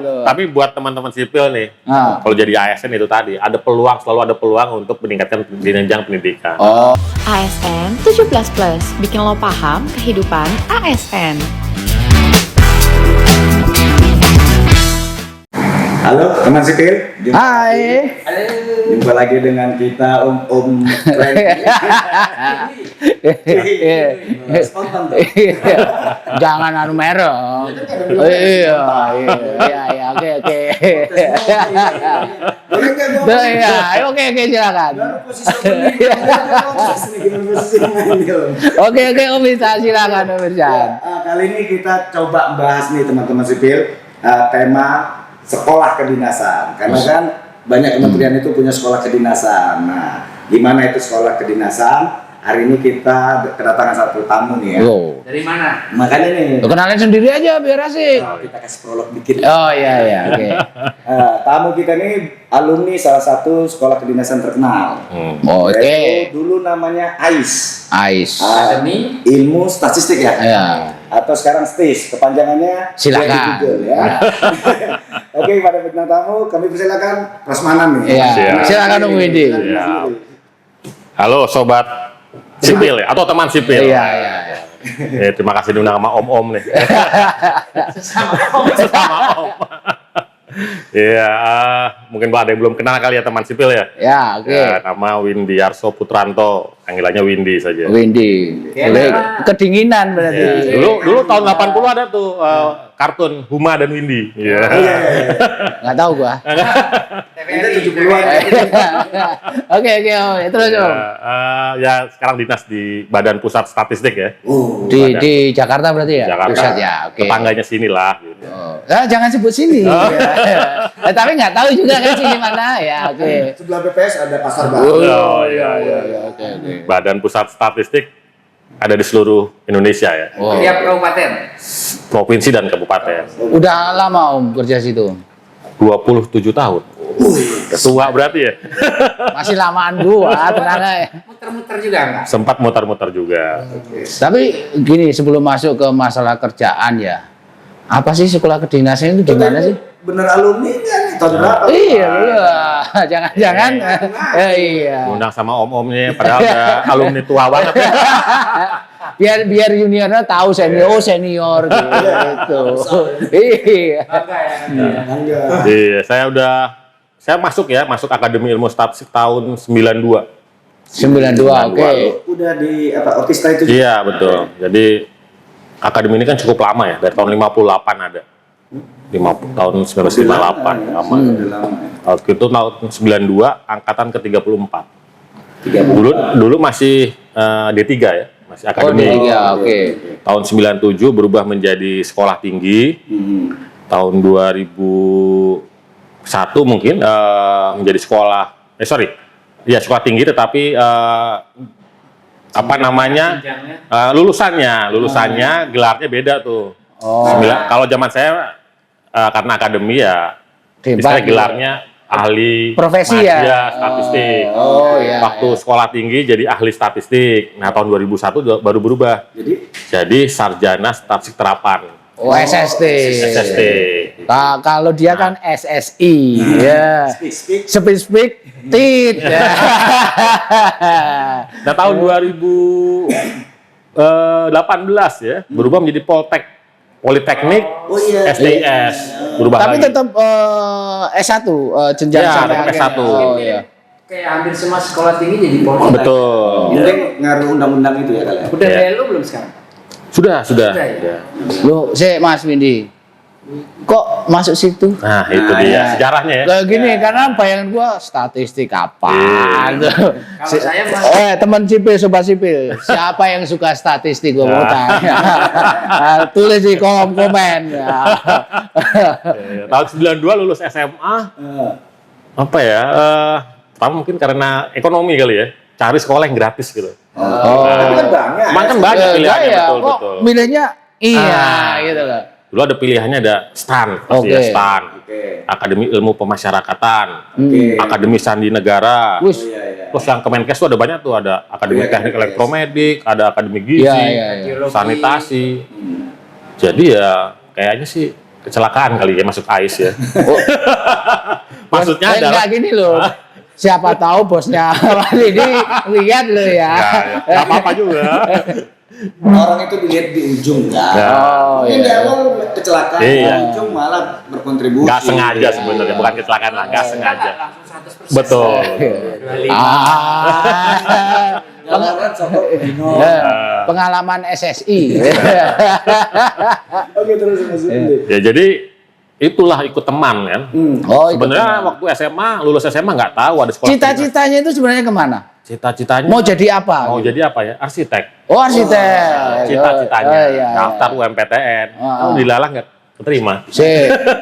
Tapi buat teman-teman sipil nih, kalau jadi ASN itu tadi, selalu ada peluang untuk meningkatkan jenjang pendidikan. ASN 17+, bikin lo paham kehidupan ASN. Halo teman sipil. Hai. Jumpa lagi dengan kita Om Frank. Spontan tuh. Jangan anu merah. Iya, oke. Boleh nggak gua? Iya, oke silakan. Oke Om Irsyad, silakan Om Irsyad. Kali ini kita coba bahas nih teman-teman sipil tema sekolah kedinasan, karena kan banyak kementerian itu punya sekolah kedinasan. Nah, gimana itu sekolah kedinasan? Hari ini kita kedatangan satu tamu nih ya. Dari mana? Makanya nih. Kenalin sendiri aja biar asik. Kita kasih prolog dikit. Oh iya, oke. Tamu kita nih alumni salah satu sekolah kedinasan terkenal. Oke. Dulu namanya AIS. Akademi Ilmu Statistik ya. Iya. Atau sekarang STIS, kepanjangannya Silakan. Google ya. Oke, pada bintang tamu kami persilakan Prasmanan nih. Iya. Silakan Om Windy. Ya. Halo sobat sipil ya, atau teman sipil. Iya. Terima kasih diundang sama Om nih. Sesama Om. Iya, mungkin ada yang belum kenal kali ya teman sipil ya. Ya, oke. Ya, nama Windy Arso Putranto, panggilannya Windy saja. Windy. Kedinginan berarti. Ya. Dulu tahun 80 ada tuh kartun Huma dan Windy. Iya. Nggak tahu gua. Kita 70-an. Oke, terus Om. Ya sekarang dinas di Badan Pusat Statistik ya. Di Jakarta berarti ya? Jakarta. Pusat ya, oke. Tetangganya sini lah. Gitu. Jangan sebut sini. Tapi nggak tahu juga kan sini mana ya, oke. Sebelah BPS ada Pasar Baru. Iya. Oke. Badan Pusat Statistik ada di seluruh Indonesia ya. Tiap kabupaten. Provinsi dan kabupaten. Udah lama Om kerja situ? 27 tahun. Tua berarti ya. Masih lamaan gua, tenang aja. Muter-muter juga enggak? Sempat muter-muter juga. Tapi gini, sebelum masuk ke masalah kerjaan ya, apa sih sekolah kedinasan itu gimana sih? Bener alumni kan tahun berapa? Iya, jangan-jangan. Iya. Undang sama om-omnya, padahal udah alumni tua banget ya. Biar juniornya tahu senior gitu. Iya. Iya, saya masuk Akademi Ilmu Statistik tahun 92. 92, oke. Udah di Otista itu juga? Iya, betul. Jadi Akademi ini kan cukup lama ya, dari tahun 58 ada. Tahun 1958 lama. Waktu itu tahun 92 angkatan ke-34. Dulu masih D3 ya, masih akademi. D3, oke. Tahun 97 berubah menjadi sekolah tinggi. Tahun 2001 mungkin menjadi sekolah sekolah tinggi tetapi lulusannya gelarnya beda tuh. Kalau zaman saya karena akademi ya istilahnya gelarnya ahli profesi ya statistik. Iya. Waktu sekolah tinggi jadi ahli statistik. Nah, tahun 2001 baru berubah. Jadi sarjana statistik terapan. SST. Kalau dia kan SSI ya. Speak tit. Nah, tahun 2018 ya berubah menjadi Politeknik, STS, berubah tapi lagi. tetap S1, jenjang sampai akhir. S1. Kayak hampir semua sekolah tinggi jadi politek. Betul. Mungkin ngaruh undang-undang itu ya kalian. Udah dari lu belum sekarang? Sudah. Ya? Loh, Mas Windy. Kok masuk situ? Nah, itu dia sejarahnya ya. Kayak gini, karena bayangan gua statistik apa? Kalau saya teman sipil, sobat sipil, siapa yang suka statistik gua mau tanya. Tulis di kolom komen. Tahun 92 lulus SMA. Apa ya? Mungkin karena ekonomi kali ya. Cari sekolah yang gratis gitu. Tapi kan banyak. Kan banyak pilihannya, betul. Milihnya gitu loh. Dulu ada pilihannya, ada STAN, STAN, Akademi Ilmu Pemasyarakatan, Akademi Sandi Negara. Terus yang Kemenkes itu ada banyak tuh, ada Akademi Teknik Elektromedik, ada Akademi Gizi, Sanitasi. Jadi ya kayaknya sih kecelakaan kali ya masuk AIS ya. Oh, Maksudnya adalah enggak gini loh. Siapa tahu bosnya ini lihat lo ya. nggak apa-apa juga. Orang itu dilihat di ujung kan. Oh, Mungkin di iya. awal kecelakaan, Iya. di ujung malah berkontribusi. Nggak sengaja sebenarnya, bukan kecelakaan lah, nggak sengaja. Langsung 100%. Betul. 25. Jangan sokok Dino. Pengalaman SSI. Oke terus Mas Indi. Ya jadi itulah ikut teman kan. Oh, itu Sebenarnya benar. waktu SMA, lulus SMA nggak tahu ada sekolah. Cita-citanya itu sebenarnya kemana? Cita-citanya Mau jadi apa? mau gitu? jadi apa ya? Arsitek. Oh, arsitek. Cita-citanya Oh, iya, daftar iya. UMPTN. Ah. Dilalah nggak keterima. Si,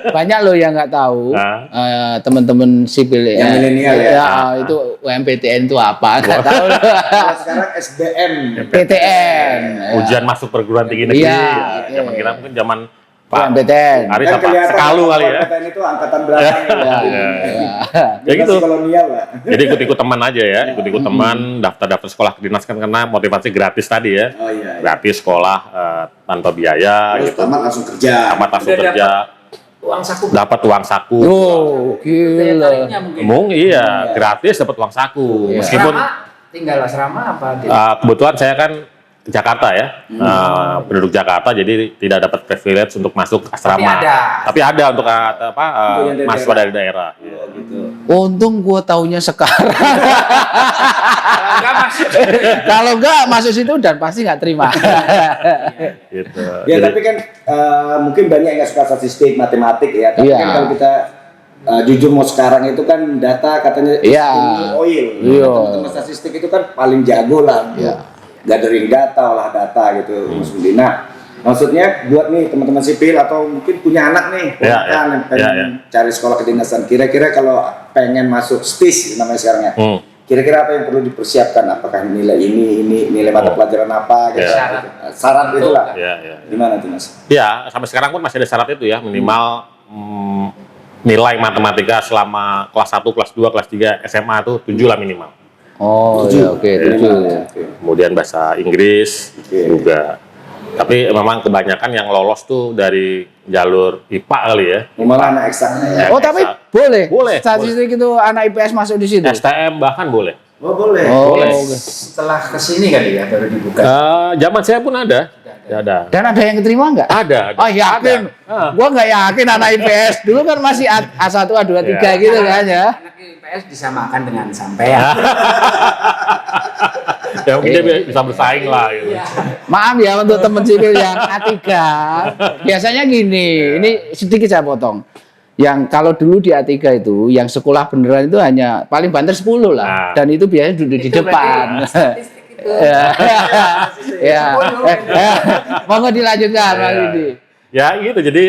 banyak loh yang nggak tahu. Ah. Teman-teman sipil Yang milenial ya? Itu UMPTN itu apa? Nggak tahu. Kalau sekarang SBM. PTN. Ujian masuk perguruan tinggi negeri. Iya, Ya, oke. zaman kita mungkin zaman Pak UMPTN. Aris Kan apa? kelihatan Sekalu kali ya. UMPTN itu angkatan belakang. Ya, Iya. ya. Ya gitu. kolonial lah. Jadi ikut-ikut teman aja ya, ikut-ikut teman, daftar-daftar sekolah kedinasan kan karena motivasi gratis tadi ya. Oh iya. Gratis sekolah tanpa biaya Terus gitu. tamat langsung kerja. Tamat langsung Udah kerja, Uang saku. dapat uang saku. Oh, Daya gila. tariknya mungkin. Iya, gratis dapat uang saku. Iya. Meskipun Asrama, tinggal asrama apa? kebetulan saya kan ke Jakarta ya, penduduk Jakarta, jadi tidak dapat privilege untuk masuk asrama. Tapi ada. Untuk Untuk yang dari mahasiswa daerah. dari daerah. Oh, gitu. Untung gua taunya sekarang. Enggak masuk. Kalau enggak masuk situ dan pasti nggak terima. Gitu. Ya Jadi- tapi kan mungkin banyak yang nggak suka statistik, matematik ya. Tapi Iya. kan kalau kita jujur mau sekarang itu kan data katanya Iya. oil. Iya. Teman-teman statistik itu kan paling jago lah. Iya. Gathering data, olah data gitu, Mas Budi. Nah, maksudnya buat nih teman-teman sipil atau mungkin punya anak nih, Iya, ponakan iya. yang pengen Iya, iya. cari sekolah kedinasan. Kira-kira kalau pengen masuk STIS namanya sekarang ya. Kira-kira apa yang perlu dipersiapkan? Apakah nilai ini nilai mata Oh. pelajaran apa gitu. Iya. Syarat itu lah. Ya, ya. Gimana tuh Mas? Ya, sampai sekarang pun masih ada syarat itu ya, minimal nilai matematika selama kelas 1, kelas 2, kelas 3 SMA itu 7 lah minimal. Oh, ya oke, tujuh. Oke. Kemudian bahasa Inggris Oke. juga. Tapi memang kebanyakan yang lolos tuh dari jalur IPA kali ya. Malah anak eksaknya ya. Oh, tapi boleh. Boleh, Statistik itu anak IPS masuk di situ. STM bahkan boleh. Oh boleh. Oh, Boleh. oke. Setelah kesini kali ya baru dibuka. Zaman saya pun ada. Ada. Dan ada yang keterima nggak? Ada. Oh yakin, Ada. gua nggak yakin anak IPS dulu kan masih A1, A2, A3 Iya. gitu kan ya. Anak IPS disamakan dengan sampean. Ya mungkin dia bisa bersaing lah gitu. Iya. Maaf ya untuk teman sipil yang A3. Biasanya gini, ini sedikit saya potong. Yang kalau dulu di A3 itu, yang sekolah beneran itu hanya paling banter 10 lah. Nah. Dan itu biasanya duduk di Itu depan. berarti statistik itu. Ya. Monggo dilanjutkan Mas Ya. Widi. Ya gitu, jadi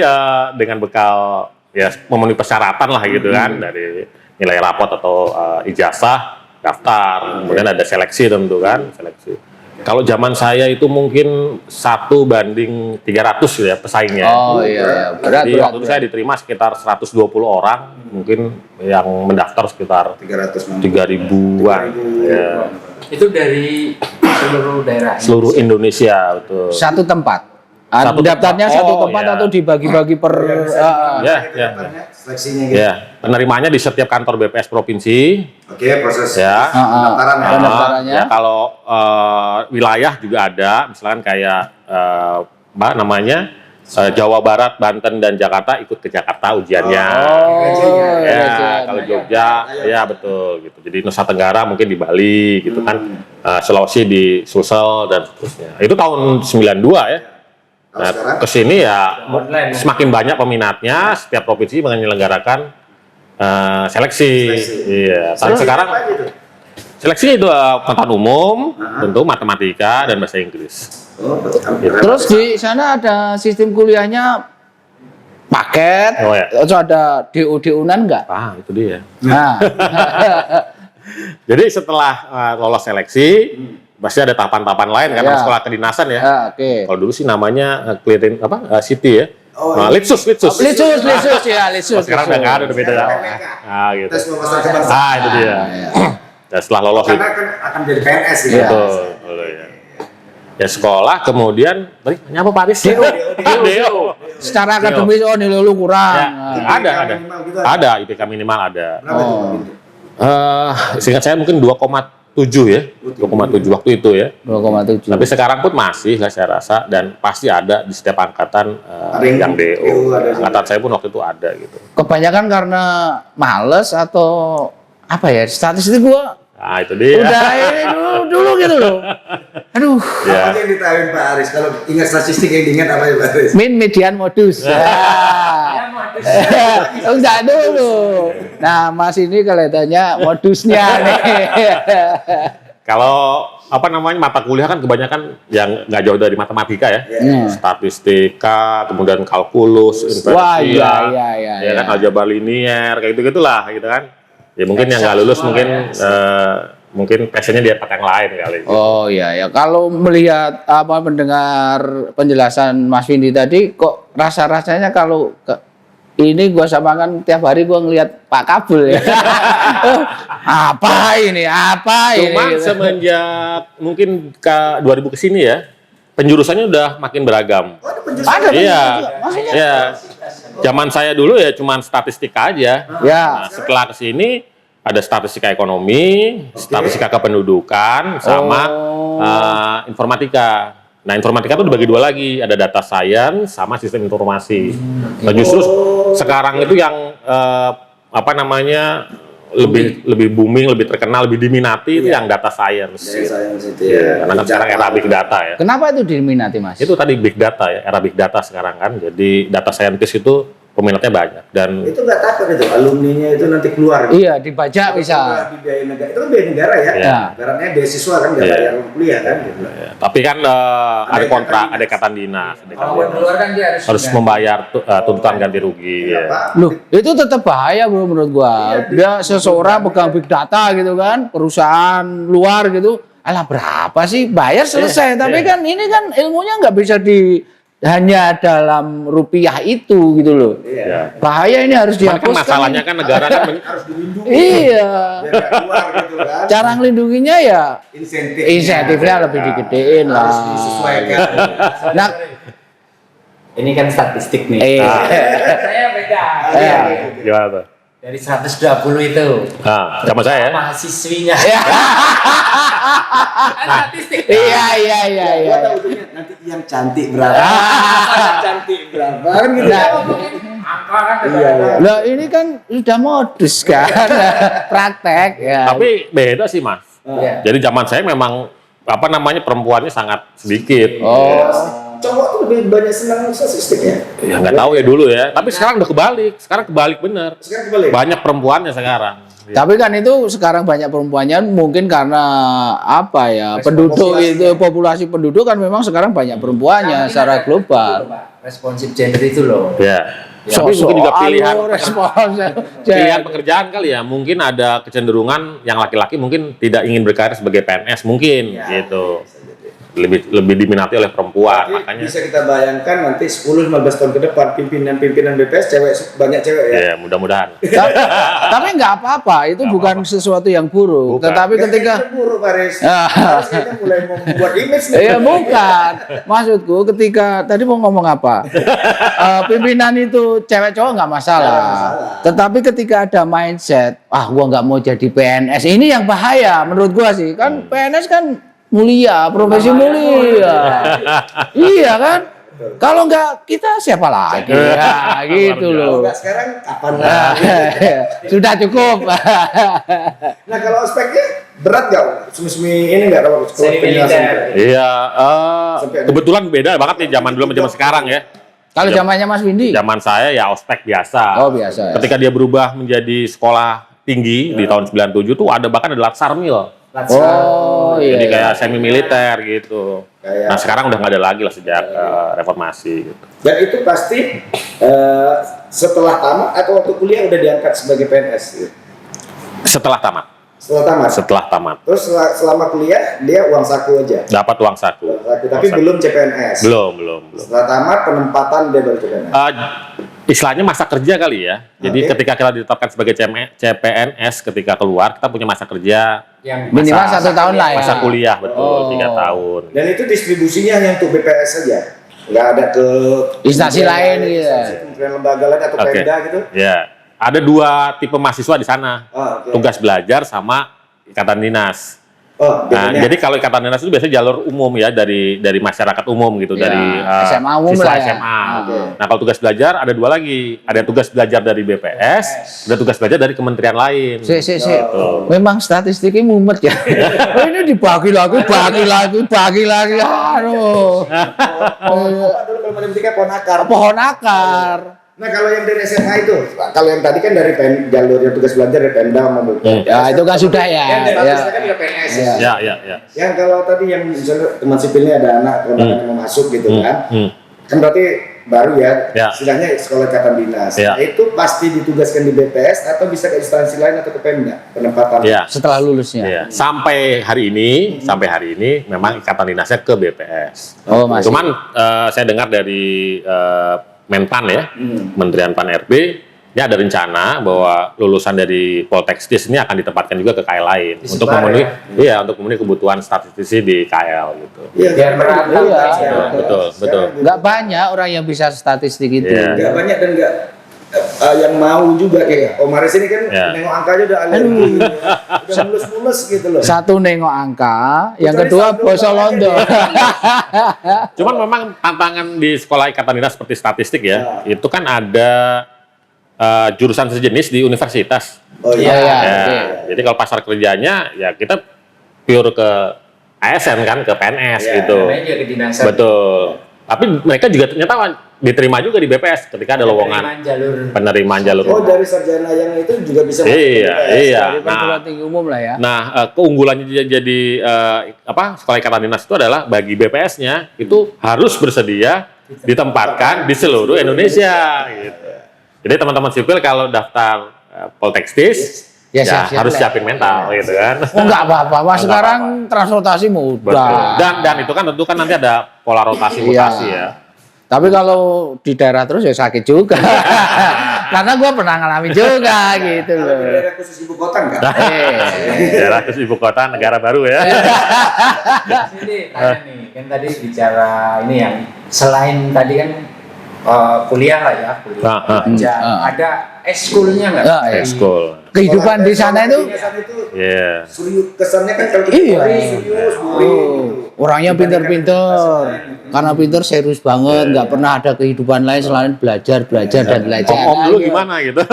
dengan bekal ya memenuhi persyaratan lah gitu kan, dari nilai rapot atau ijazah, daftar, kemudian ada seleksi tentu kan, seleksi. Kalau zaman saya itu mungkin 1:300 gitu ya pesaingnya. Oh iya, berat, Jadi berat, waktu itu saya diterima sekitar 120 orang, mungkin yang mendaftar sekitar 360. 3.000-an. Ya. Itu dari seluruh daerah. Seluruh Indonesia betul. Satu tempat. Satu Daftarnya tempat. satu Oh, tempat iya. atau dibagi-bagi per Ya, ya. Seleksinya gitu. Ya, penerimanya di setiap kantor BPS provinsi. Oke, proses Ya. pendaftaran ya. Pendaftarannya. Ya, kalau wilayah juga ada, misalkan kayak apa namanya Jawa Barat, Banten dan Jakarta ikut ke Jakarta ujiannya. Oh, Ya, iya, kalau Jogja, ya betul gitu. Jadi Nusa Tenggara mungkin di Bali gitu kan, Sulawesi di Sulsel dan seterusnya. Itu tahun 92 ya. Kalau Nah, sekarang? kesini ya Online. semakin banyak peminatnya, setiap provinsi menyelenggarakan seleksi. Iya. Tapi sekarang Apa gitu? seleksi itu pengetahuan umum, tentu matematika dan bahasa Inggris. Oh, Terus di sana ada sistem kuliahnya paket, Oh, ya. terus ada DO-DO-nan enggak? Ah, itu dia. Nah, Jadi setelah lolos seleksi, pasti ada tahapan-tahapan lain kan, Ya. sekolah kedinasan ya. ya, oke. Kalau dulu sih namanya clearing apa? City ya. Oh, Litsus. Litsus ya, litsus. Oh, sekarang udah nggak ada, udah beda. PMK. Ah, gitu. Tes wawasan kebangsaan. Ah, itu dia. Dan setelah lolos itu. Karena kan akan jadi PNS gitu. Iya. Betul. Betul, ya. Ya sekolah, kemudian tadi apa Pak Aris? DO. Secara akademis nilai lu kurang. Ya, Nah. ada. Ada IPK minimal ada. Berapa itu Pak Bintu? Seingat saya mungkin 2,7 ya. 2,7 waktu itu ya. 2,7. Tapi sekarang pun masih lah saya rasa, dan pasti ada di setiap angkatan yang DO. ada juga. Angkatan saya pun waktu itu ada gitu. Kebanyakan karena males atau apa ya? Statistik gua Nah itu dia. udah ini dulu gitu loh. Aduh. Ya. Apa aja yang ditahuin Pak Aris? Kalau ingat statistik yang diingat apa ya Pak Aris? Median modus. Enggak dulu. Nah, Mas ini kelihatannya modusnya nih. Kalau apa namanya mata kuliah kan kebanyakan yang nggak jauh dari matematika ya. Hmm. Statistika, kemudian kalkulus, Wah, inversia, iya, ya kan aljabar linier, kayak gitu-gitulah gitu kan. Ya mungkin yang nggak lulus mungkin passionnya di tempat yang lain kali. Oh iya ya, kalau melihat apa mendengar penjelasan Mas Windy tadi, kok rasa-rasanya kalau ini gua samakan tiap hari gua ngelihat Pak Kabul ya. Apa ini? Cuman Gitu. semenjak mungkin ke 2000 ke sini ya, penjurusannya udah makin beragam. Oh, ada penjelasan. Ada Iya. juga. Maksudnya? Iya. Zaman saya dulu ya cuman statistika aja. Ya. Nah, setelah ke sini ada statistika ekonomi, statistika kependudukan, sama informatika. Nah, informatika itu dibagi dua lagi, ada data science sama sistem informasi. Nah, justru sekarang itu yang apa namanya lebih booming, lebih terkenal, lebih diminati itu yang data science. Dari sains itu Ya, ya. karena kan sekarang era big data ya. Kenapa itu diminati, Mas? Itu tadi big data ya, era big data sekarang kan. Jadi data scientist itu peminatnya banyak dan Itu nggak takut itu alumninya itu nanti keluar. Iya, dibajak bisa. Di biaya negara. Itu kan biaya negara ya. Iya. Ibaratnya beasiswa kan nggak Iya. bayar kuliah kan. Gitu. ya, tapi kan ada kontrak, ada ikatan dinas, Kalau buat keluar kan dia harus harus membayar tuntutan ganti rugi. Iya, Ya. Pak. Loh, itu tetap bahaya bro menurut gua. Dia seseorang pegang big data gitu kan, perusahaan luar gitu. Alah berapa sih? Bayar selesai. Tapi kan ini kan ilmunya nggak bisa hanya dalam rupiah itu gitu loh. Ya. Bahaya ini harus Cuman kan dihapuskan. masalahnya kan negara kan Harus dilindungi. Iya. Biar nggak keluar gitu kan. Cara ngelindunginya ya Insentifnya lebih digedein lah. harus disesuaikan. Nah, ini kan statistik nih. Saya beda. Iya. gimana tuh? Dari 120 itu. Nah, sama saya ya. Mahasiswinya. Statistik. Iya. Gua tahu ujungnya nanti yang cantik berapa. Yang cantik berapa kan gitu. Nah, Angka kan Iya. Lah ini kan sudah modus kan, praktek ya. Tapi beda sih Mas. Iya. Jadi zaman saya memang apa namanya perempuannya sangat sedikit. Oh. Cowok tuh lebih banyak senang statistik ya. Ya nggak tahu ya dulu ya. Tapi sekarang udah kebalik. Sekarang kebalik bener. Sekarang kembali. Banyak perempuannya sekarang. Ya. Tapi kan itu sekarang banyak perempuannya mungkin karena apa ya, penduduk itu populasi penduduk kan memang sekarang banyak perempuannya secara global. Responsif gender itu loh. Ya. Tapi mungkin juga pilihan respons. pilihan pekerjaan kali ya. Mungkin ada kecenderungan yang laki-laki mungkin tidak ingin berkarir sebagai PNS mungkin gitu. Lebih diminati oleh perempuan. Tapi Makanya bisa kita bayangkan nanti 10-15 tahun ke depan pimpinan BPS banyak cewek ya. ya mudah-mudahan. Tapi nggak apa-apa, itu bukan sesuatu yang buruk. Bukan. Tetapi ketika buruk Paris. Ah. Harus kita mulai membuat image nih. ya bukan, maksudku ketika tadi mau ngomong apa, pimpinan itu cewek cowok nggak masalah. Tetapi ketika ada mindset, gua nggak mau jadi PNS, ini yang bahaya menurut gua sih. Kan PNS kan mulia, profesi mulia. Iya kan? Kalau nggak kita siapa lagi? Ya, gitu Kalau loh. nggak sekarang kapan Nah, lagi? sudah cukup. Nah kalau ospeknya berat nggak? Semi ini nggak kalau Semi militer. Iya, kebetulan beda banget nih zaman dulu sama zaman sekarang ya. Kalau zamannya Mas Windy? Zaman saya ya ospek biasa. Oh, biasa ya. Ketika dia berubah menjadi sekolah tinggi di tahun 97 tuh bahkan ada Latsarmil. Oh iya. Jadi kayak semi militer gitu. Kayak- Nah sekarang udah nggak ada lagi lah sejak reformasi. Gitu. Dan itu pasti setelah tamat atau waktu kuliah udah diangkat sebagai PNS gitu. Setelah tamat. Setelah tamat. Terus selama kuliah dia uang saku aja. Dapat uang saku. Uang saku, tapi belum CPNS. Belum. Setelah tamat penempatan dia baru CPNS. istilahnya masa kerja kali ya. Jadi Oke. ketika kita ditetapkan sebagai CPNS, ketika keluar kita punya masa kerja, Yang Minimal Masa- 1 tahun lah ya. masa kuliah betul, 3 tahun. Dan itu distribusinya hanya untuk BPS saja, nggak ada ke Instansi lain gitu ya. instansi kementerian lembaga lain atau Oke. Pemda gitu. Ya, ada 2 tipe mahasiswa di sana. Oh, oke. Tugas belajar sama ikatan dinas. Oh, Nah, bedanya. jadi kalau ikatan dinas itu biasanya jalur umum ya dari masyarakat umum gitu, Ya, dari SMA umum siswa lah ya. SMA. Oke. Nah, kalau tugas belajar ada 2 lagi. Ada tugas belajar dari BPS, ada tugas belajar dari kementerian lain. Si. Oh. Memang statistiknya mumet ya. Oh, ini dibagi lagi. Aduh. Bapak dulu kalau matematika ponakar. Pohon akar. Nah kalau yang dari SMA itu, kalau yang tadi kan dari jalurnya tugas belajar dari Pemda maupun Ya, itu kan sudah ya. Yang dari Ya. kan udah PNS Ya. ya. Ya. Yang kalau tadi yang misalnya teman sipilnya ada anak kemudian yang mau masuk gitu kan, kan berarti baru ya, Ya. istilahnya sekolah ikatan dinas. Ya. Nah, itu pasti ditugaskan di BPS atau bisa ke instansi lain atau ke Pemda penempatan. Ya. Setelah lulusnya. Ya. Sampai hari ini memang ikatan dinasnya ke BPS. Oh, masih. Cuman saya dengar dari Menpan ya, Kementerian Pan RB, ini ada rencana bahwa lulusan dari Poltekstis ini akan ditempatkan juga ke KL lain untuk Disebar memenuhi, ya? untuk memenuhi kebutuhan statistisi di KL gitu. Iya, Biar merata. Iya. Betul. Nggak banyak orang yang bisa statistik itu. Iya. Nggak banyak dan nggak yang mau juga kayak Om Aris ini kan Ya. nengok angkanya udah alergi, udah mulus-mulus gitu loh. Satu nengok angka, yang Kecuali kedua satu boso aja londo. Cuman memang tantangan di sekolah ikatan dinas seperti statistik ya, itu kan ada jurusan sejenis di universitas. Oh Iya, iya. iya. Ya, oke. jadi kalau pasar kerjanya ya kita pure ke ASN kan, ke PNS Iya, gitu. Namanya juga kedinasan. Betul. Tapi mereka juga ternyata diterima juga di BPS ketika ada lowongan penerimaan jalur. Oh dari sarjana yang itu juga bisa masuk Iya, ke BPS. iya. Dari perguruan tinggi umum lah ya. Nah, keunggulannya jadi sekolah ikatan dinas itu adalah bagi BPS-nya itu harus bersedia ditempatkan di seluruh Indonesia gitu. Jadi teman-teman sipil kalau daftar Poltekstis Ya, ya, siap-siap harus lah. siapin mental gitu kan. Oh, nggak apa-apa, Mas. Nggak Sekarang transportasi Betul. mudah. Dan itu kan tentu kan nanti ada pola rotasi mutasi Iya. ya. Tapi kalau di daerah terus ya sakit juga. Karena gue pernah ngalamin juga gitu Kalau loh. di daerah khusus ibu kota enggak? Daerah terus ibu kota negara baru ya. Sini tanya nih, kan tadi bicara ini yang selain tadi kan kuliah lah ya, kuliah belajar. Ada ekskulnya nggak? Ya, ya. Ekskul. Kehidupan di sana itu Kedinasan itu Iya. serius, kesannya kan kalau kita Iya. serius, boring. orangnya pinter-pinter. Karena pinter serius banget, nggak pernah ada kehidupan lain selain belajar dan belajar. Om dulu gimana gitu?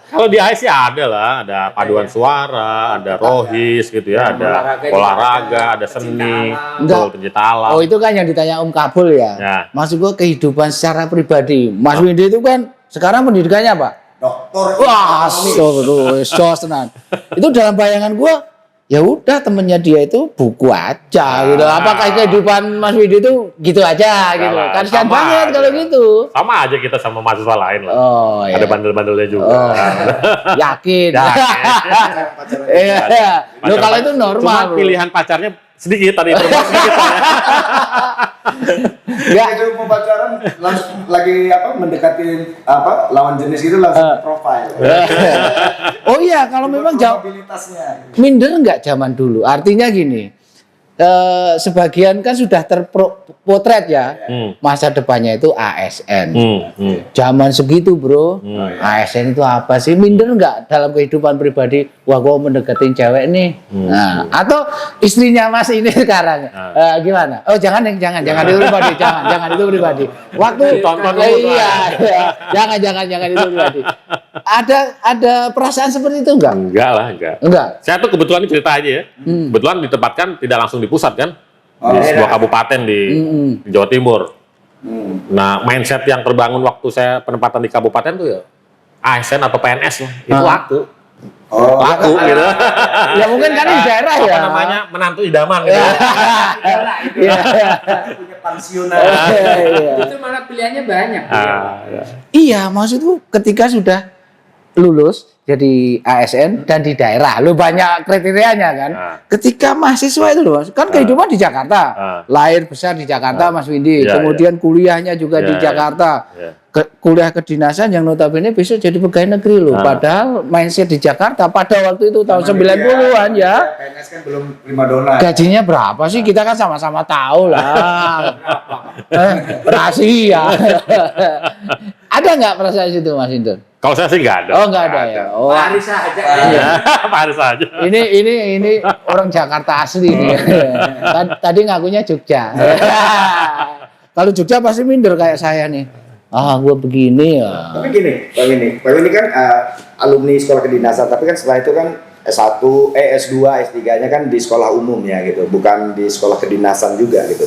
Kalau di AIS ya ada lah, ada paduan suara, ada rohis gitu ya, ada olahraga, ada seni, Enggak. pencinta alam. Oh itu kan yang ditanya Om Kabul ya. Ya. Maksud gua kehidupan secara pribadi. Mas Windy itu kan sekarang pendidikannya apa? Dokter. Wah, ekonomi. jos tenan. Itu dalam bayangan gua, ya udah temennya dia itu buku aja gitu. Apakah kehidupan Mas Windy itu gitu aja gitu? Enggak lah, Kan kasihan sama banget aja. kalau gitu. Sama aja kita sama mahasiswa lain lah. Oh ya. Ada bandel-bandelnya juga. Oh, yakin. Pacaran. Iya. Loh kalau itu Cuma normal. Bro. pilihan pacarnya sedikit tadi perempuan sedikit. Ya. Itu mau pacaran langsung lagi mendekati lawan jenis itu langsung profile. Oh iya, kalau memang jauh mobilitasnya. minder nggak zaman dulu? Artinya gini, sebagian kan sudah terpotret ya, masa depannya itu ASN. Zaman segitu bro, ASN itu apa sih? Minder nggak dalam kehidupan pribadi? Wah, gua mendekatin cewek nih. Nah, atau istrinya Mas ini sekarang, gimana? Oh jangan itu pribadi, jangan itu pribadi. Waktu Tonton dulu, iya, jangan itu pribadi. Ada perasaan seperti itu enggak? Enggak. Enggak. Saya tuh kebetulan cerita aja ya. Kebetulan ditempatkan tidak langsung di pusat kan. Di sebuah kabupaten di Jawa Timur. Nah, mindset yang terbangun waktu saya penempatan di kabupaten tuh ya ASN atau PNS lah. Itu aku. Oh, Aku gitu. Ya mungkin kan di daerah ya. Apa namanya? Menantu idaman gitu. Iya. punya pensiunan. Itu malah pilihannya banyak. Ya. Iya, maksudku ketika sudah lulus jadi ASN dan di daerah, lo banyak kriterianya kan. Ketika mahasiswa itu loh, Mas, kan kehidupan di Jakarta, lahir besar di Jakarta, Mas Windy, Iya, kemudian kuliahnya juga di Iya, Jakarta. iya. kuliah kedinasan yang notabene besok jadi pegawai negeri loh. Padahal mindset di Jakarta pada waktu itu tahun 90-an ya. PNS kan belum primadona. Gajinya berapa sih? Kita kan sama-sama tahu lah. Rahasia. Ada nggak perasaan itu Mas Indra? Kalau saya sih nggak ada. Oh nggak ada ya. Oh. Pak Aris aja. Ya, Pak Aris aja. Ini orang Jakarta asli nih. Tadi ngakunya Jogja. Kalau Jogja pasti minder kayak saya nih. Ah, gue begini ya. Tapi gini, Pak Winnie kan alumni sekolah kedinasan, tapi kan setelah itu kan S1, S2, S3-nya kan di sekolah umum ya gitu, bukan di sekolah kedinasan juga gitu.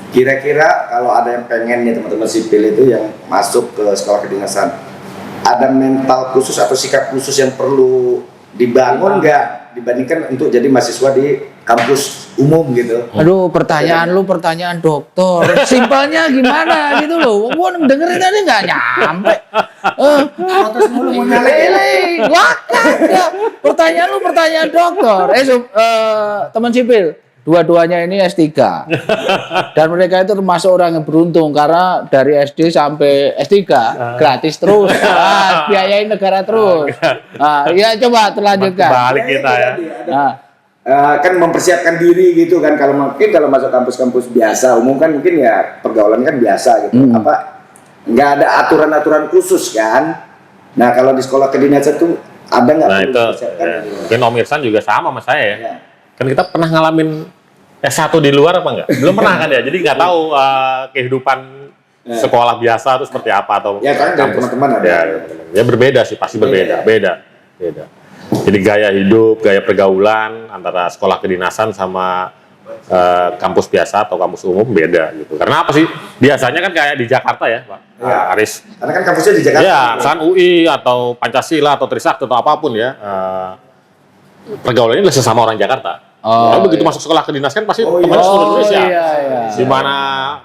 Kira-kira kalau ada yang pengen nih teman-teman sipil itu yang masuk ke sekolah kedinasan, ada mental khusus atau sikap khusus yang perlu dibangun nggak dibandingkan untuk jadi mahasiswa di kampus umum gitu? Aduh, pertanyaan lu pertanyaan dokter. Simpelnya gimana gitu loh. Gua dengerin tadi nggak nyampe. Terus mulu mau nyalain. Wah, kagak. Pertanyaan lu pertanyaan dokter. Teman sipil, dua-duanya ini S3. Dan mereka itu termasuk orang yang beruntung karena dari SD sampai S3 gratis terus. Biayain negara terus. Ya coba terlanjutkan. Balik kita ya. Kan mempersiapkan diri gitu kan, kalau masuk kampus-kampus biasa umum kan mungkin ya pergaulan kan biasa gitu, nggak ada aturan-aturan khusus kan. Nah kalau di sekolah kedinasan tuh ada nggak? Nah itu mungkin Om Irsan juga sama sama saya ya. Kan kita pernah ngalamin S1 di luar apa enggak? Belum pernah kan ya, jadi nggak tahu kehidupan sekolah biasa itu seperti apa atau ya kan dari teman-teman ada ya berbeda sih, pasti berbeda. Beda. Jadi gaya hidup, gaya pergaulan antara sekolah kedinasan sama kampus biasa atau kampus umum beda gitu. Karena apa sih? Biasanya kan kayak di Jakarta ya, Pak Aris. Karena kan kampusnya di Jakarta. Ya, misalkan UI atau Pancasila atau Trisakti atau apapun ya, pergaulannya sesama orang Jakarta. Kalau begitu masuk sekolah kedinasan pasti temannya seluruh Indonesia. Di mana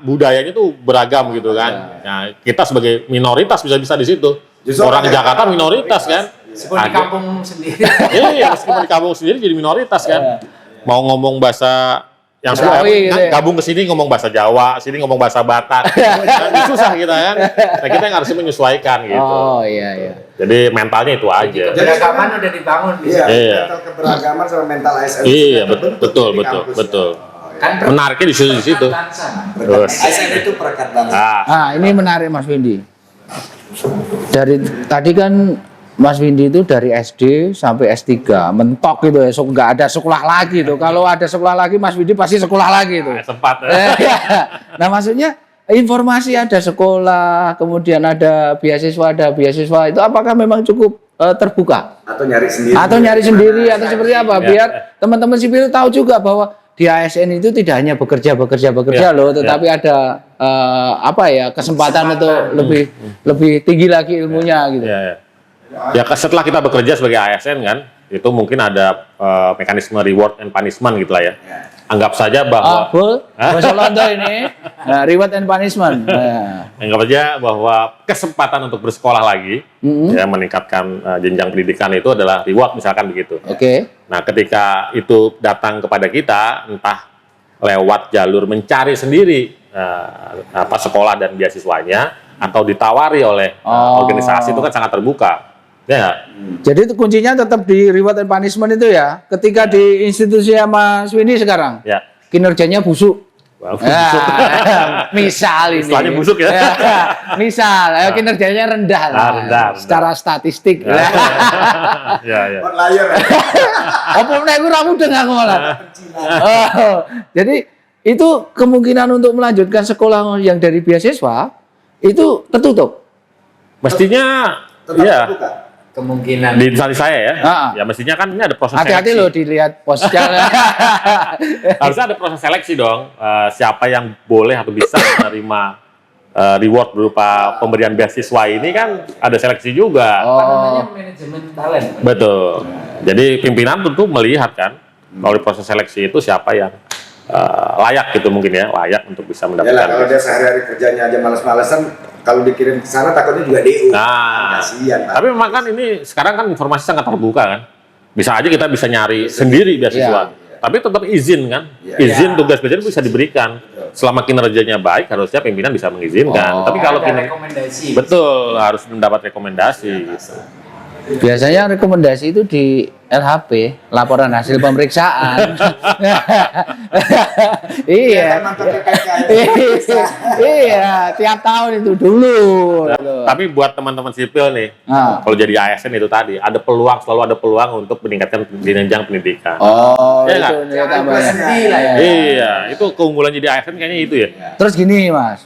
budayanya tuh beragam gitu kan. Nah, kita sebagai minoritas bisa-bisa di situ. Justru Orang Jakarta minoritas kan. Meskipun di kampung sendiri. Iya, meskipun di kampung sendiri jadi minoritas kan. Mau ngomong bahasa yang Betawi gitu ya. gabung ke sini ngomong bahasa Jawa, sini ngomong bahasa Batak. Kan susah kita kan. Nah, kita yang harus menyesuaikan gitu. Oh iya. Jadi mentalnya itu aja. Keberagaman udah dibangun di sana. Iya. Mental keberagaman sama mental ASN. Iya, terbentuk betul. di kampus ya. Kan Menariknya di situ. Terus. ASN itu perekat bangsa. Ah, ini menarik Mas Windy. Dari tadi kan Mas Windy itu dari SD sampai S3 mentok gitu ya, nggak ada sekolah lagi tuh. Kalau ada sekolah lagi Mas Windy pasti sekolah lagi tuh. Sempat. Nah maksudnya informasi ada sekolah, kemudian ada beasiswa itu apakah memang cukup terbuka? Atau nyari sendiri? Atau nyari sendiri atau seperti apa? Biar teman-teman sipil tahu juga bahwa di ASN itu tidak hanya bekerja loh, tetapi ada kesempatan untuk lebih tinggi lagi ilmunya gitu. Ya setelah kita bekerja sebagai ASN kan, itu mungkin ada mekanisme reward and punishment gitu lah ya. Anggap saja bahwa bahasa Londo ini reward and punishment. Anggap saja bahwa kesempatan untuk bersekolah lagi, ya meningkatkan jenjang pendidikan itu adalah reward misalkan begitu. Oke. Nah, ketika itu datang kepada kita, entah lewat jalur mencari sendiri sekolah dan beasiswanya, atau ditawari oleh organisasi itu kan sangat terbuka. Ya. Jadi itu kuncinya tetap di reward and punishment itu ya. Ketika di institusi Mas Windy sekarang, kinerjanya busuk. Misal ini. Istilahnya busuk ya. Misal, kinerjanya rendah lah. Rendah. Secara statistik. Ya. Outlier. Apa nek ora mudeng aku malah. Jadi itu kemungkinan untuk melanjutkan sekolah yang dari beasiswa itu tertutup. Mestinya Tetap terbuka. Kemungkinan di instansi saya ya. Ya mestinya kan ini ada proses hati-hati seleksi. loh dilihat posnya. Harusnya ada proses seleksi dong. Siapa yang boleh atau bisa menerima reward berupa pemberian beasiswa ini kan ada seleksi juga. apa namanya manajemen talent. Betul. Jadi pimpinan tentu melihat kan melalui proses seleksi itu siapa yang layak gitu mungkin ya, layak untuk bisa Yalah, mendapatkan. kalau dia sehari-hari kerjanya aja males-malesan, kalau dikirim ke sana takutnya juga DU. Nah, Kasihan, Pak. tapi memang kan ini sekarang kan informasi sangat terbuka kan. Bisa aja kita bisa nyari sendiri beasiswa. Tapi tetap izin kan, Iya. izin tugas belajar bisa diberikan. Selama kinerjanya baik, harusnya pimpinan bisa mengizinkan. Tapi kalau ada kinerja rekomendasi. betul harus mendapat rekomendasi. Gitu. Biasanya rekomendasi itu di LHP, laporan hasil pemeriksaan. Iya. Mantan PPK Iya, tiap tahun itu dulu. Tapi buat teman-teman sipil nih, Ah. kalau jadi ASN itu tadi ada peluang, selalu ada peluang untuk meningkatkan jenjang pendidikan. Oh, Iya itu nggak? nilai Jangan tambahnya. berhenti lah ya. Iya, itu keunggulan jadi ASN kayaknya itu ya. Terus gini, Mas.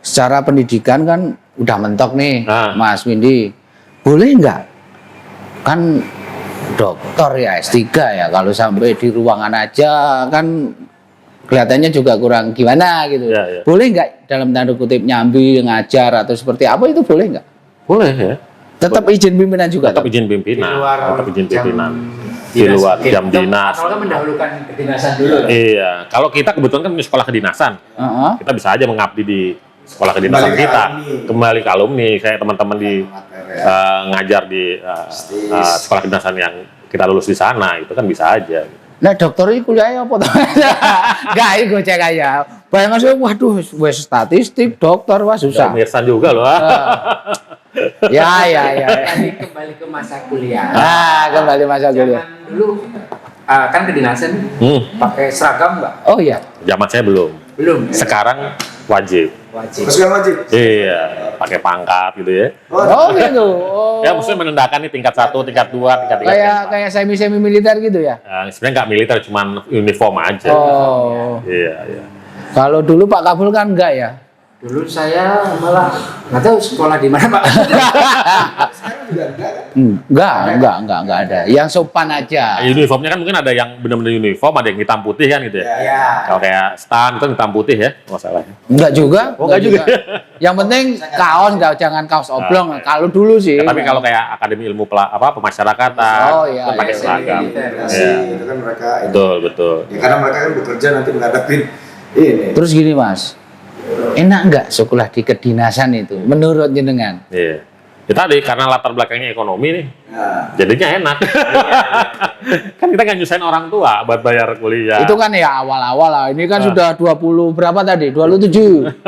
Secara pendidikan kan udah mentok nih, Ah. Mas Windy. Boleh nggak? Kan dokter ya S3 ya, kalau sampai di ruangan aja kan kelihatannya juga kurang gimana gitu. Iya, iya. Boleh nggak dalam tanda kutip nyambi ngajar atau seperti apa, itu boleh nggak? Boleh ya. Tetap izin pimpinan juga. Tetap toh? izin Di pimpinan, luar tetap izin jam pimpinan. Di dinas. luar Oke, jam itu dinas. Kalau kan mendahulukan kedinasan dulu. Iya, kalau kita kebetulan kan punya sekolah kedinasan, Heeh. kita bisa aja mengabdi di sekolah kedinasan Kembali ke kita, alumni. kembali ke alumni. Saya teman-teman di ngajar di Stis. sekolah kedinasan yang kita lulus di sana, itu kan bisa aja. Nah, dokter ini kuliahnya apa toh? Enggak, ini gue cek aja. Bayangan saya, waduh, wes statistik, dokter, wah susah. Mirsan juga loh. Ya. Tadi kembali ke masa kuliah. Nah, kembali masa kuliah. Zaman dulu kan kedinasan pakai seragam nggak? Oh iya. Zaman saya belum. Belum. Sekarang wajib. Wajib. Terus kan wajib. Iya, pakai pangkat gitu ya. Oh gitu. Oh. Ya maksudnya menandakan nih tingkat 1, tingkat 2, tingkat 3. Kayak semi militer gitu ya. Sebenarnya nggak militer, cuman uniform aja. Oh. Iya. Kalau dulu Pak Kabul kan enggak ya? Dulu saya malah nggak tahu sekolah di mana Pak. Sekarang juga enggak kan? Enggak ada. Yang sopan aja. Uniformnya kan mungkin ada yang benar-benar uniform, ada yang hitam putih kan gitu ya. Ya. Kalau kayak stan itu hitam putih ya, masalahnya. Enggak juga. Oh, enggak juga. Yang penting kaos, jangan kaos oblong. Iya. Kalau dulu sih. Tapi kalau kayak akademi ilmu pemasyarakatan, Oh, iya, itu pakai iya, seragam. Komunikasi, Iya. itu kan mereka Betul. ya, karena mereka kan bekerja nanti menghadapin ini. Terus gini Mas, enak nggak sekolah di kedinasan itu? Menurut jenengan? Iya. Ya tadi karena latar belakangnya ekonomi nih, Nah, jadinya enak. Kan kita nggak nyusahin orang tua buat bayar kuliah. Itu kan ya awal-awal lah. Ini kan sudah 20 berapa tadi? 27.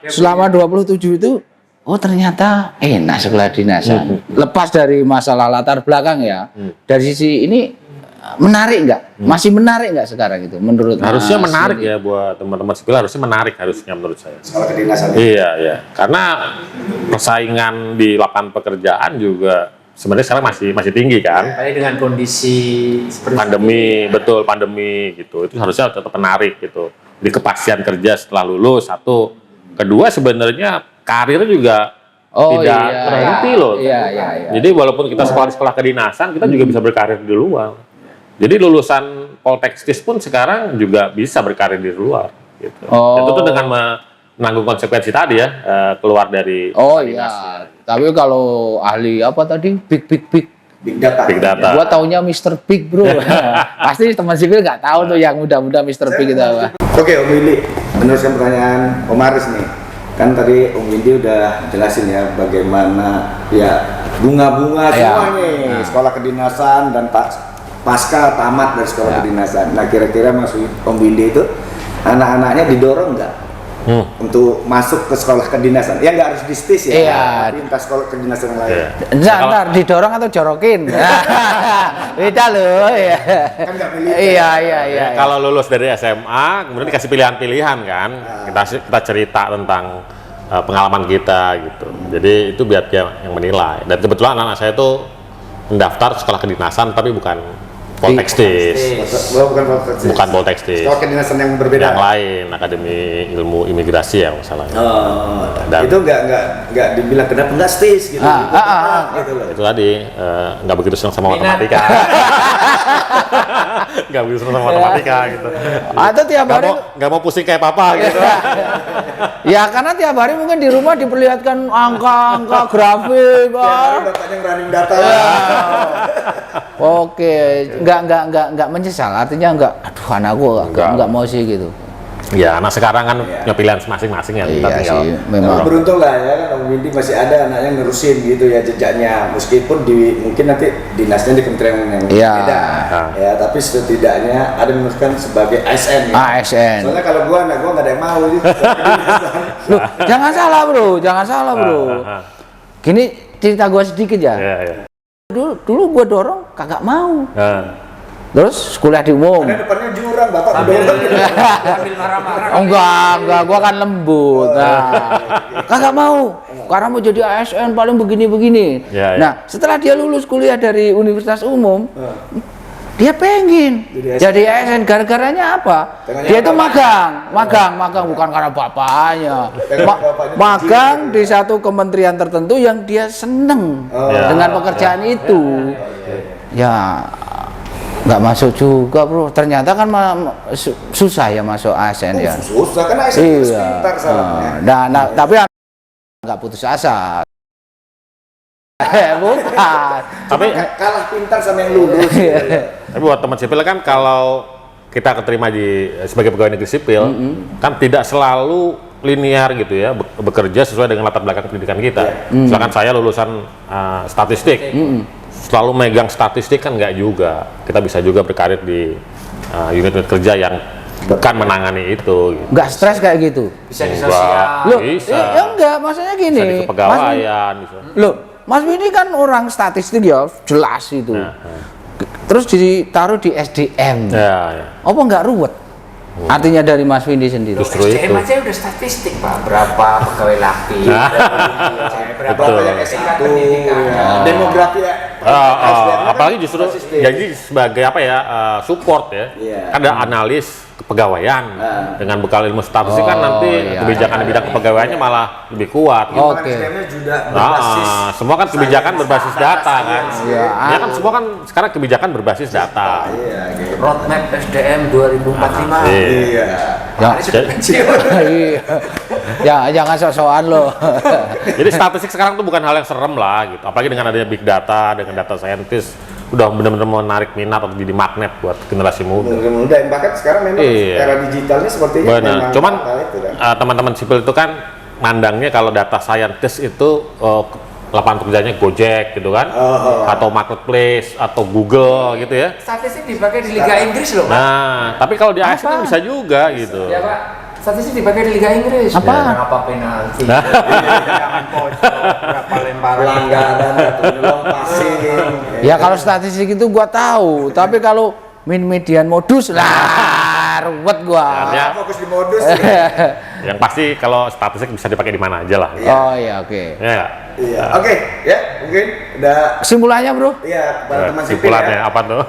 Selama 27 itu, oh ternyata enak sekolah dinasan. Lepas dari masalah latar belakang ya, dari sisi ini menarik nggak? Masih menarik nggak sekarang itu? Menurut Harusnya Mas menarik Windy? ya buat teman-teman sipil, harusnya menarik harusnya menurut saya. sekolah kedinasan. Iya. Karena persaingan di lapangan pekerjaan juga sebenarnya sekarang masih tinggi kan. Kayak dengan kondisi seperti Pandemi gitu. Itu harusnya tetap menarik gitu. Di kepastian kerja setelah lulus, satu. Kedua sebenarnya karir juga Oh, tidak iya. berhenti loh. Iya. Jadi walaupun kita sekolah kedinasan, kita juga bisa berkarir di luar. Jadi lulusan Poltekstis pun sekarang juga bisa berkarir di luar gitu. Oh. Dan tentu dengan menanggung konsekuensi tadi ya, keluar dari Oh dinas. iya. Tapi kalau ahli apa tadi? Big. Big data. Big data. Gua taunya Mr. Big, bro. Pasti teman sipil nggak tahu tuh yang muda-muda Mr. Big itu apa. Oke, Om Windy, meneruskan pertanyaan Om Aris nih. Kan tadi Om Windy udah jelasin ya bagaimana ya bunga-bunga Ya. semua nih sekolah kedinasan dan pasca tamat dari sekolah kedinasan. Nah, kira-kira Mas Om Windy itu anak-anaknya didorong nggak untuk masuk ke sekolah kedinasan? Ya nggak harus di STIS ya, Iya. tapi entah sekolah kedinasan yang lain. Iya. Ntar didorong atau jorokin? Beda loh ya. Kan nggak militer. Iya. Ya, kalau lulus dari SMA, kemudian dikasih pilihan-pilihan kan, kita cerita tentang pengalaman kita gitu. Jadi itu biar dia yang menilai. Dan kebetulan anak saya itu mendaftar sekolah kedinasan, tapi bukan Poltekstis, Bukan Poltekstis. bukan Poltekstis, Sekolah kedinasan yang berbeda. yang lain, Akademi Ilmu Imigrasi ya masalahnya. Dan- Itu nggak dibilang kenapa nggak STIS gitu. Gitu loh. Itu tadi nggak begitu senang sama matematika, nggak begitu senang sama matematika gitu. Atau tiap hari Nggak mau pusing kayak papa gitu. ya karena tiap hari mungkin di rumah diperlihatkan angka grafik. Ya, bapaknya running data. Oke, nggak menyesal. Artinya aduh anakku nggak mau sih gitu. Ya, anak sekarang kan Iya. punya pilihan masing-masing ya. Kita Iya tinggal sih, memang. Beruntung lah ya kan Om Windy masih ada anaknya nerusin gitu ya jejaknya, meskipun mungkin nanti dinasnya di kementerian yang Iya. beda ya, tapi setidaknya ada meneruskan sebagai ASN ya. ASN. Soalnya kalau gua nggak ada yang mau gitu. Loh, jangan salah bro, jangan salah bro. Gini cerita gua sedikit ya. Iya, iya. Dulu gua dorong kagak mau. Nah, Terus kuliah di umum. Karena depannya jurang, bapak Sambil mendorong. sambil marah-marah. Oh, enggak, gua kan lembut. Nah, kagak mau. Karena mau jadi ASN paling begini-begini. Ya, ya. Nah, setelah dia lulus kuliah dari universitas umum, dia pengen jadi ASN. Gara-garanya apa? Tengahnya Dia itu apa? magang bukan karena bapaknya. Bapaknya Magang di satu kementerian tertentu yang dia seneng Ya. dengan pekerjaan itu. Ya, nggak masuk juga bro. Ternyata kan susah ya masuk ASN ya. Susah kan ASN harus Iya. pintar salahnya. Nah, tapi nggak putus asa. Bukan. tapi Kalah pintar sama yang lulus. tapi buat teman sipil kan kalau kita keterima sebagai pegawai negeri sipil kan tidak selalu linear gitu ya, bekerja sesuai dengan latar belakang pendidikan kita. Misalkan saya lulusan statistik, selalu megang statistik kan nggak juga. Kita bisa juga berkarir di unit-unit kerja yang bukan menangani itu. Gitu. Nggak stres kayak gitu. Bisa di Enggak. sosial. Loh, Bisa. ya enggak, maksudnya Bisa gini. di kepegawaian. Bisa. Loh, Mas Windy kan orang statistik ya, jelas itu. Nah, Terus ditaruh di SDM. ya, ya. Apa nggak ruwet? Artinya dari Mas Windy sendiri. Justru SDM itu. aja udah statistik Pak, berapa pegawai laki, berapa Betul. Yang tingkat S1, pendidikan. ya. Demografi ya. Apalagi justru jadi sebagai apa ya, support ya. Iya. Ada analis kepegawaian dengan bekal ilmu statistik kan nanti iya, kebijakan di bidang kepegawaiannya malah lebih kuat. Gitu. Oh. Oke. Oke. SDM-nya juga berbasis. Semua kan kebijakan berbasis data kan. Iya. Ya kan semua kan sekarang kebijakan berbasis data. Iya, gitu. Roadmap SDM 2045. Iya. Ya, Ini sudah pensiun. iya. Ya, jangan sok-sokan loh. Jadi statistik sekarang tuh bukan hal yang serem lah gitu. Apalagi dengan adanya big data, dengan data scientist, udah benar-benar menarik minat atau jadi magnet buat generasi muda. Muda yang bahkan sekarang memang Iya. era digitalnya sepertinya Benar. memang Cuman hal itu kan. teman-teman sipil itu kan mandangnya kalau data scientist itu lapangan kerjanya Gojek gitu kan, atau marketplace atau Google gitu ya. Statistik dipakai di Liga Inggris loh Pak. Nah, tapi kalau di ASN kan bisa juga gitu. Ya Pak, statistik dipakai di Liga Inggris. Apaan? Berapa penalti, jangan pojok, berapa lemparan. Pelanggaran atau nyelong passing. Ya kalau statistik itu gua tahu, tapi kalau median modus lah ruwet gua. Ya. Fokus di modus. Yang pasti kalau statistik bisa dipakai di mana aja lah. Oh iya, oke. Ya. Iya. Oke, ya mungkin udah. Kesimpulannya bro? Iya, para teman sipil Kesimpulannya ya. apa tuh?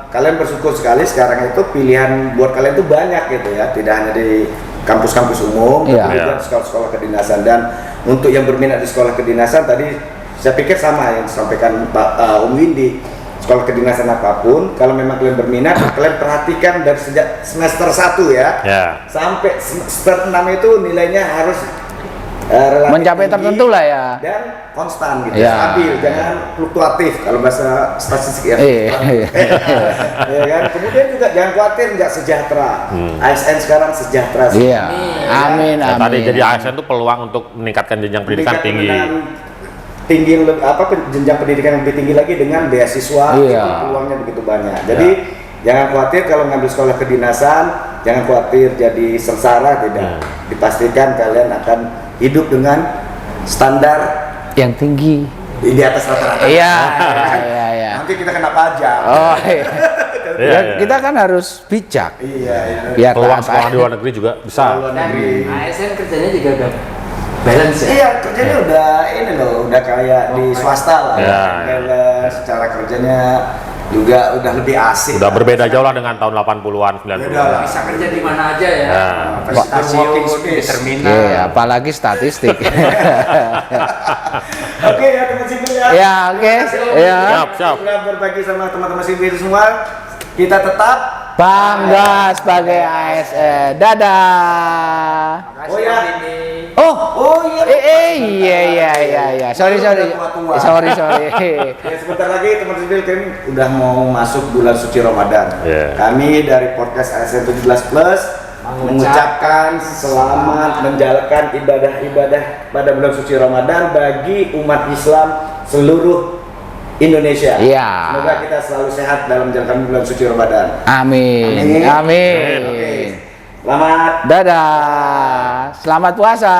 Kalian bersyukur sekali sekarang itu pilihan buat kalian itu banyak gitu ya, tidak hanya di kampus-kampus umum, Iya. tapi juga di sekolah-sekolah kedinasan. Dan untuk yang berminat di sekolah kedinasan tadi saya pikir sama yang disampaikan Pak Om Windy. Sekolah kedinasan apapun, kalau memang kalian berminat, kalian perhatikan dari sejak semester 1 ya, Ya. sampai semester 6 itu nilainya harus relatif Mencapai tinggi tertentu lah ya. dan konstan gitu, Ya. stabil, jangan fluktuatif kalau bahasa statistik ya. Iya. Ya kan? Kemudian juga jangan khawatir nggak sejahtera. ASN sekarang sejahtera sih. Iya. Amin, Ya, amin. tadi jadi ASN itu peluang untuk meningkatkan jenjang pendidikan Tingkat tinggi. tinggi jenjang pendidikan yang lebih tinggi lagi dengan beasiswa, Iya. itu peluangnya begitu banyak. Jadi jangan khawatir kalau ngambil sekolah kedinasan, jangan khawatir jadi sengsara, tidak. Dipastikan kalian akan hidup dengan standar Yang tinggi. di atas rata-rata. Iya, iya, iya. Nanti kita kena pajak. Oh, iya. Iya, Ya, iya. kita kan harus bijak. Iya, iya. Biar Peluang taat. sekolah di luar negeri juga besar. Luar Dan negeri. ASN kerjanya juga udah balance ya. Iya, kerjanya udah ini loh, udah kayak di swasta lah. Ya, Balance, cara kerjanya juga udah lebih asik. Udah berbeda jauh lah dengan tahun 80-an, 90-an. Beda lah. Bisa kerja di mana aja ya. Ya. Di stasiun, Walking di space. terminal. Iya, apalagi statistik. Oke ya teman sipil ya. Ya, oke. Terima kasih, Om. Ya. Siap. Sudah berbagi sama teman-teman sipil semua. Kita tetap. Bangga sebagai ASN. Dadah. Oh ya. Oh, Oh iya. iya. Sorry. Tua-tua. Sorry. Ya, sebentar lagi teman sipil kan udah mau masuk bulan suci Ramadan. Iya. Kami dari podcast ASN 17 Plus mengucapkan selamat menjalankan ibadah-ibadah pada bulan suci Ramadan bagi umat Islam seluruh Indonesia. Iya. Semoga kita selalu sehat dalam menjalankan bulan suci Ramadan. Amin. Amin. Oke. Selamat. Dadah. Selamat puasa.